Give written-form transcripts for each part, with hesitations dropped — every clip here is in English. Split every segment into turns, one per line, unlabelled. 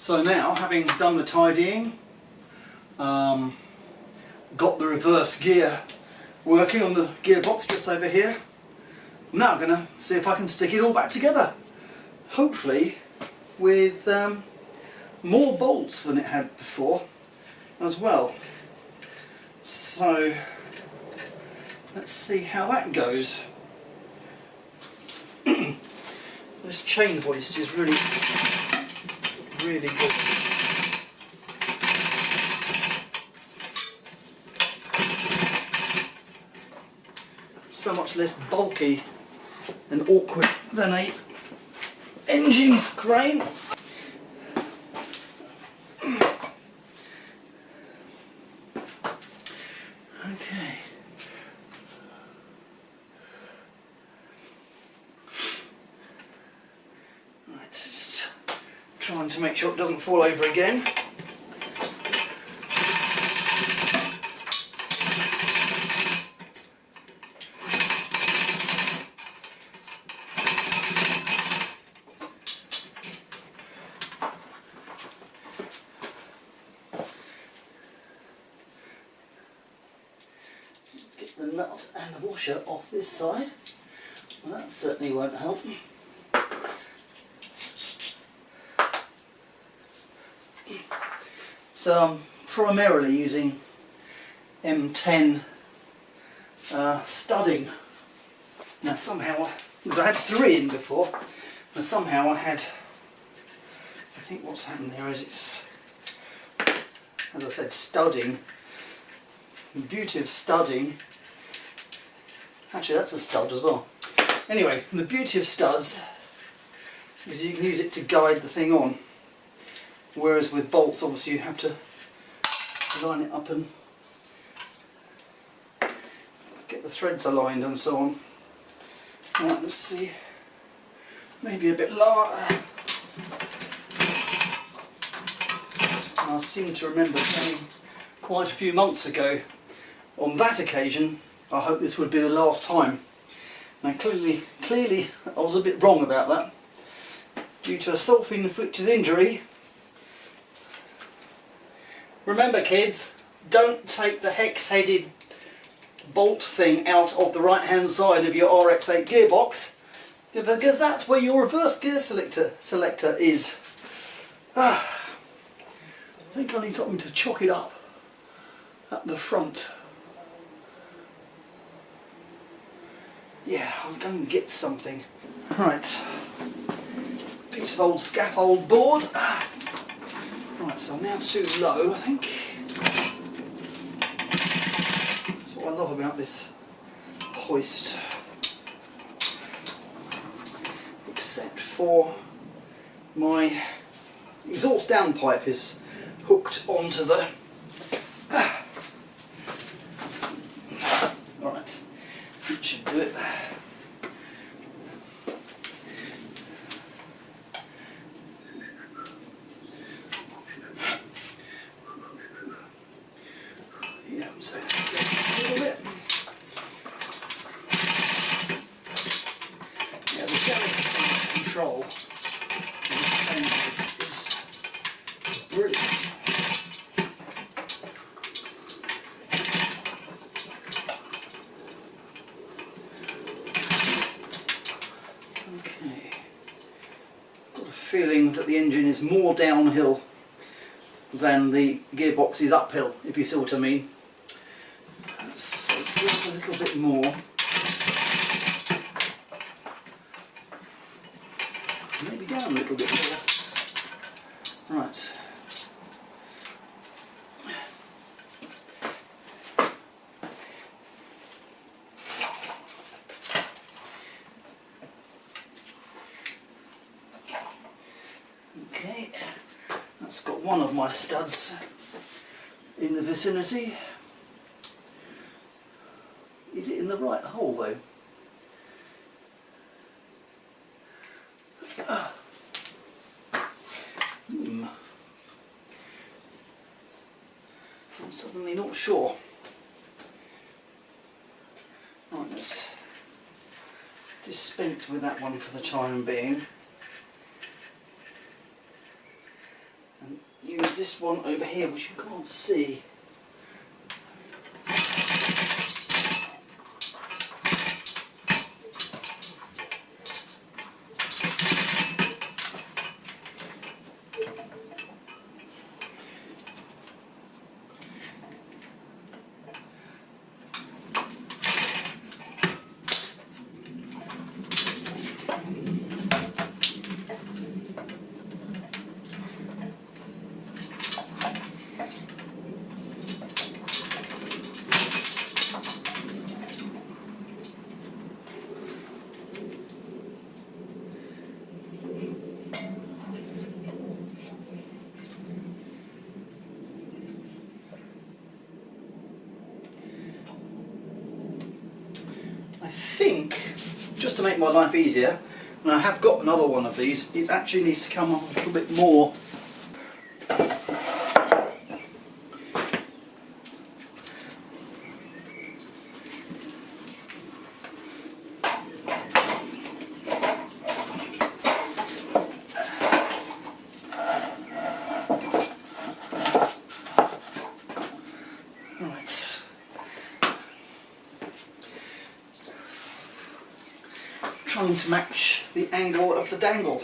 So now, having done the tidying, got the reverse gear working on the gearbox just over here, I'm now going to see if I can stick it all back together. Hopefully with more bolts than it had before as well. So let's see how that goes. This chain hoist is really good. So much less bulky and awkward than a engine crane. Okay. Right, just trying to make sure it doesn't fall over again. The nut and the washer off this side. Well, that certainly won't help. So I'm primarily using M10 studding. Now somehow, because I had 3 in before, and somehow I think what's happened there is it's, as I said, studding. The beauty of studding, actually that's a stud as well. Anyway, the beauty of studs is you can use it to guide the thing on, whereas with bolts obviously you have to line it up and get the threads aligned and so on. Right, let's see, maybe a bit lower. I seem to remember saying quite a few months ago, on that occasion, I hope this would be the last time. Now clearly I was a bit wrong about that. Due to a self-inflicted injury. Remember kids, don't take the hex-headed bolt thing out of the right hand side of your RX8 gearbox, because that's where your reverse gear selector is. I think I need something to chock it up at the front. Yeah, I'll go and get something. Right, piece of old scaffold board. Right, so I'm now too low, I think. That's what I love about this hoist. Except for my exhaust downpipe is hooked onto the... Alright, that should do it. Yeah, so a little bit. Yeah, the delicate control is brilliant. Okay, got a feeling that the engine is more downhill than the gearbox is uphill, if you see what I mean. So let's do it a little bit more. Maybe down a little bit more. Right. Okay, that's got one of my studs in the vicinity. Is it in the right hole though? I'm suddenly not sure. Right, let's dispense with that one for the time being. this one over here which you can't see. I think, just to make my life easier, and I have got another one of these, it actually needs to come up a little bit more. Trying to match the angle of the dangle.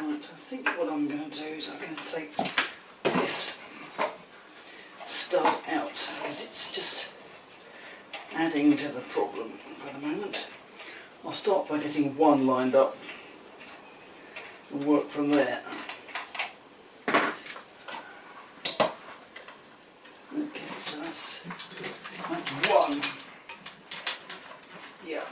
Right, I think what I'm going to do is I'm going to take this stud out because it's just adding to the problem for the moment. I'll start by getting one lined up and work from there. Okay, so that's one. Yeah.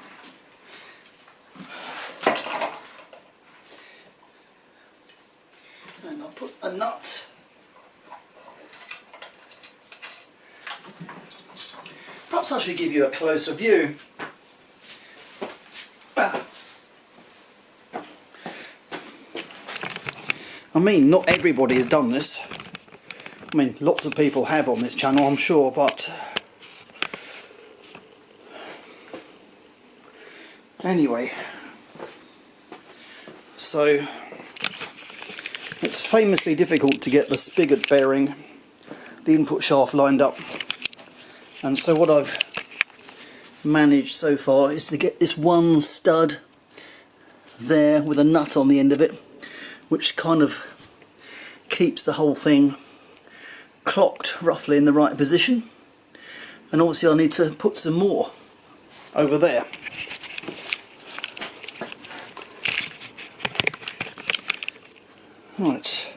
And I'll put a nut. Perhaps I should give you a closer view. I mean, not everybody has done this. I mean, lots of people have on this channel, I'm sure, but anyway, so it's famously difficult to get the spigot bearing, the input shaft lined up, and so what I've managed so far is to get this one stud there with a nut on the end of it, which kind of keeps the whole thing clocked roughly in the right position. And obviously I need to put some more over there. Right,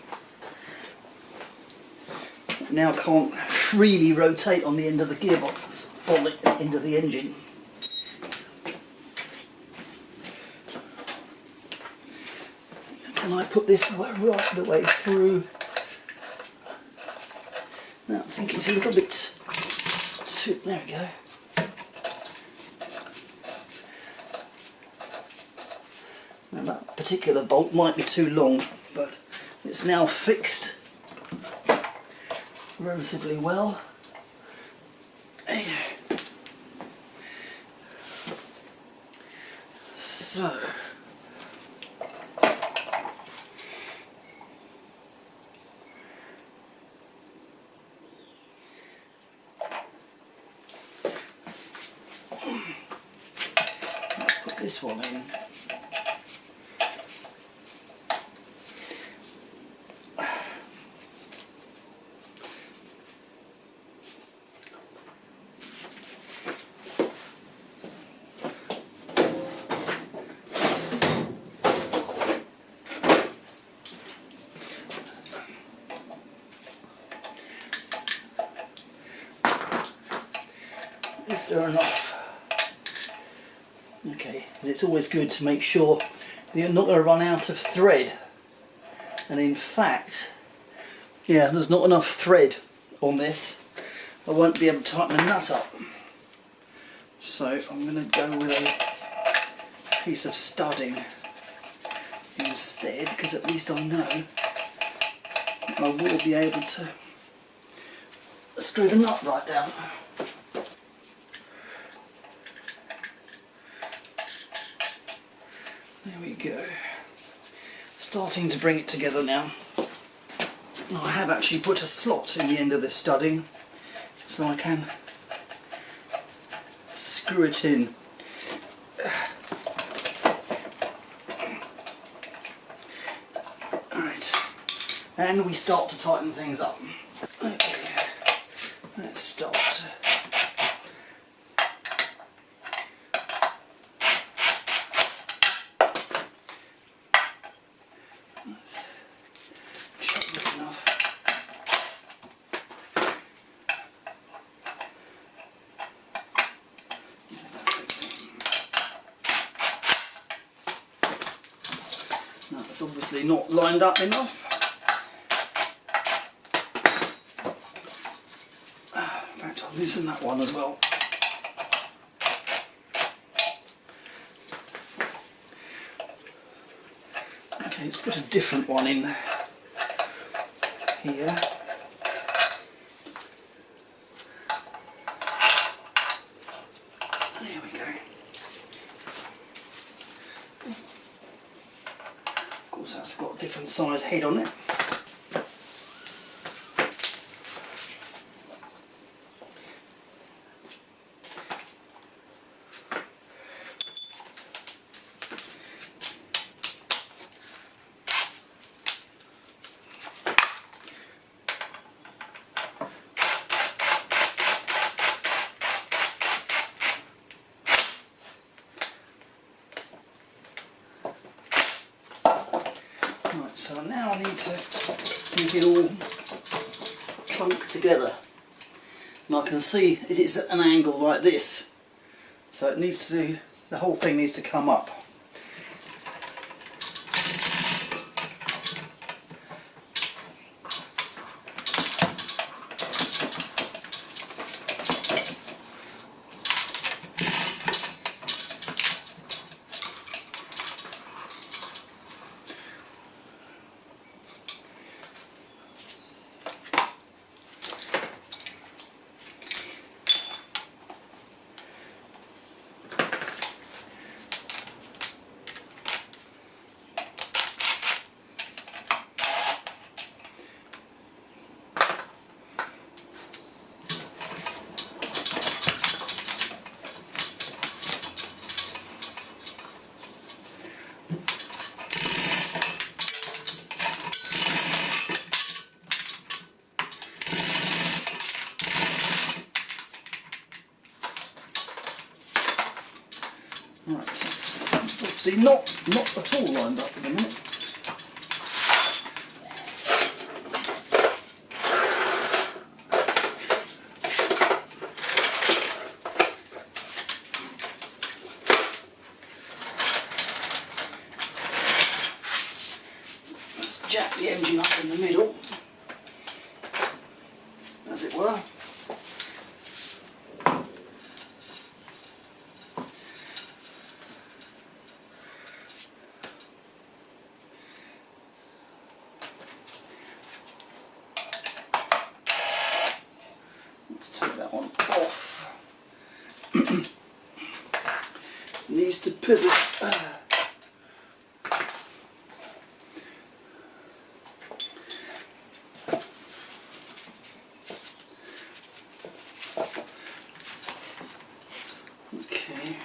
now I can't freely rotate on the end of the gearbox, or the end of the engine. Can I put this right the way through? No, I think it's a little bit too, there we go. Now that particular bolt might be too long, but it's now fixed relatively well. So let's put this one in. Is there enough? Okay, it's always good to make sure that you're not going to run out of thread. And in fact, yeah, there's not enough thread on this, I won't be able to tighten the nut up. So I'm going to go with a piece of studding instead, because at least I know I will be able to screw the nut right down. There we go. Starting to bring it together now. I have actually put a slot in the end of this studding so I can screw it in. Alright, and we start to tighten things up. Okay, let's start. That's obviously not lined up enough. In fact, I'll loosen that one as well. Okay, let's put a different one in here. There we go. Of course, that's got a different size head on it. Right, so now I need to make it all clunk together. And I can see it is at an angle like this. So it needs to, the whole thing needs to come up. Right, so obviously not at all lined up in a minute. Let's jack the engine up in the middle, as it were. Let's take that one off. Needs to pivot. Okay.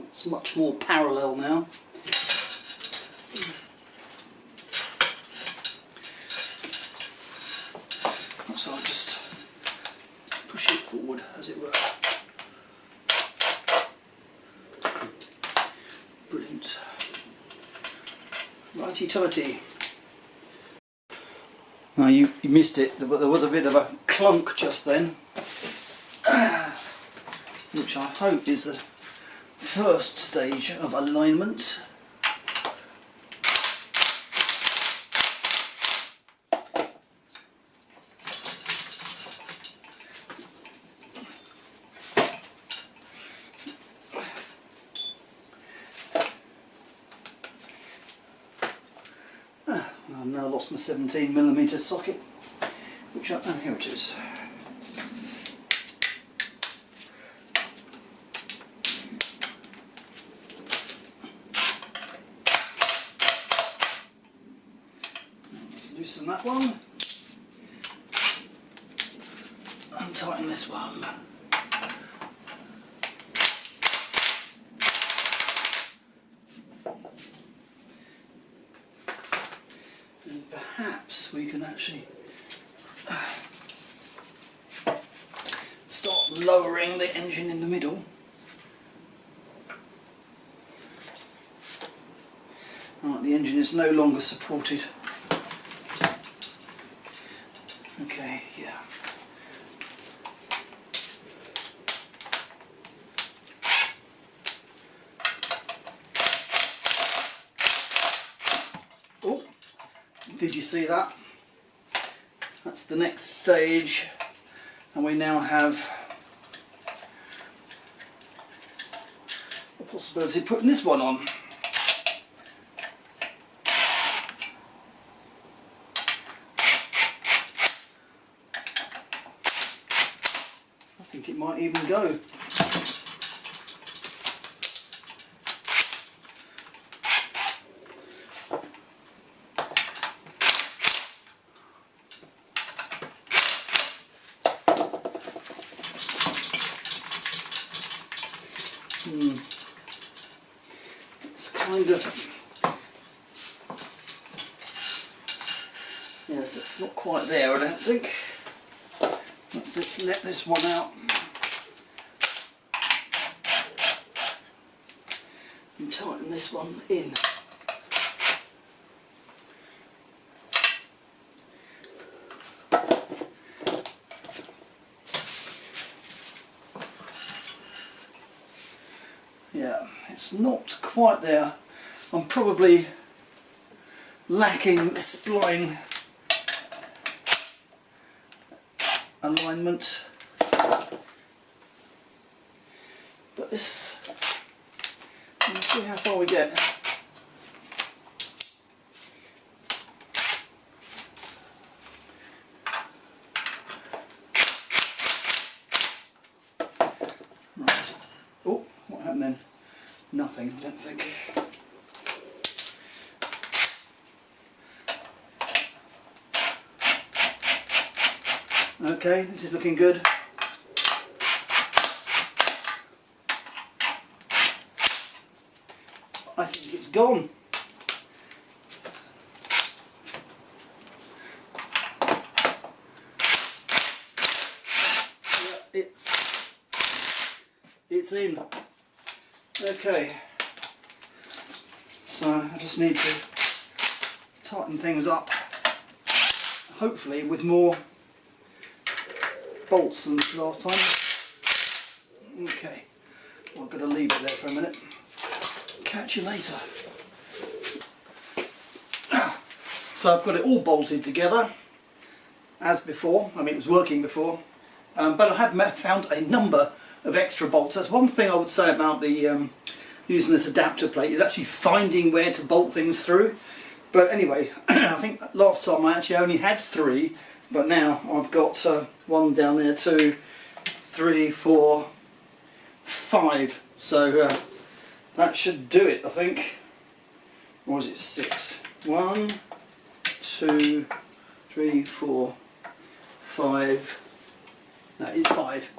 It's much more parallel now. So I'll just push it forward, as it were. Brilliant. Righty-tighty. Now you missed it, but there was a bit of a clunk just then, which I hope is the first stage of alignment. I've now lost my 17mm socket, which I, oh, here it is. Let's loosen that one and tighten this one. And perhaps we can actually start lowering the engine in the middle. Right, the engine is no longer supported. Okay, yeah. Oh, did you see that? That's the next stage, and we now have the possibility of putting this one on. I think it might even go. It's kind of, yes, it's not quite there, I don't think. Let's just let this one out and tighten this one in. Yeah, it's not quite there. I'm probably lacking the spline alignment, but this, let's see how far we get. Right. Oh, what happened then? Nothing, I don't think. Okay, this is looking good. I think it's gone. Yeah, it's in. Okay, so I just need to tighten things up, hopefully with more bolts than last time. Okay, I've got to leave it there for a minute. Catch you later. So I've got it all bolted together as before. I mean, it was working before, but I have found a number of extra bolts. That's one thing I would say about the using this adapter plate, is actually finding where to bolt things through. But anyway, I think last time I actually only had 3, but now I've got one down there, 2, 3, 4, 5. So that should do it, I think. Or is it 6? 1, 2, 3, 4, 5. That is 5.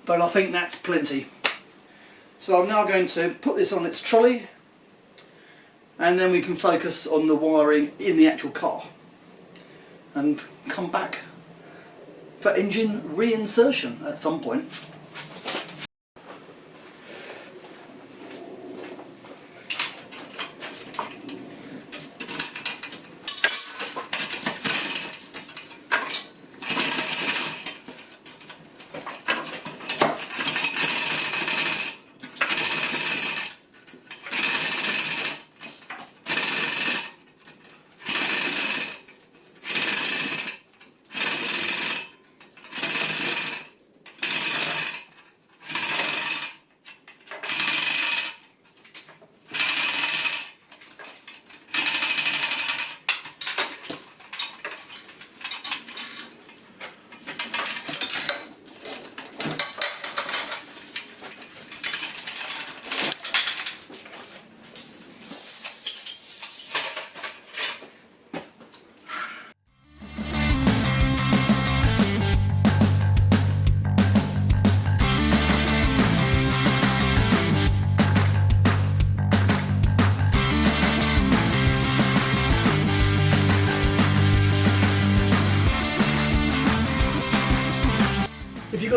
But I think that's plenty. So I'm now going to put this on its trolley, and then we can focus on the wiring in the actual car and come back for engine reinsertion at some point.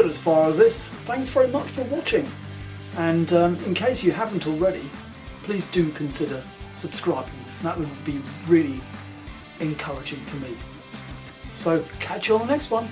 got as far as this, thanks very much for watching. And in case you haven't already, please do consider subscribing. That would be really encouraging for me. So catch you on the next one.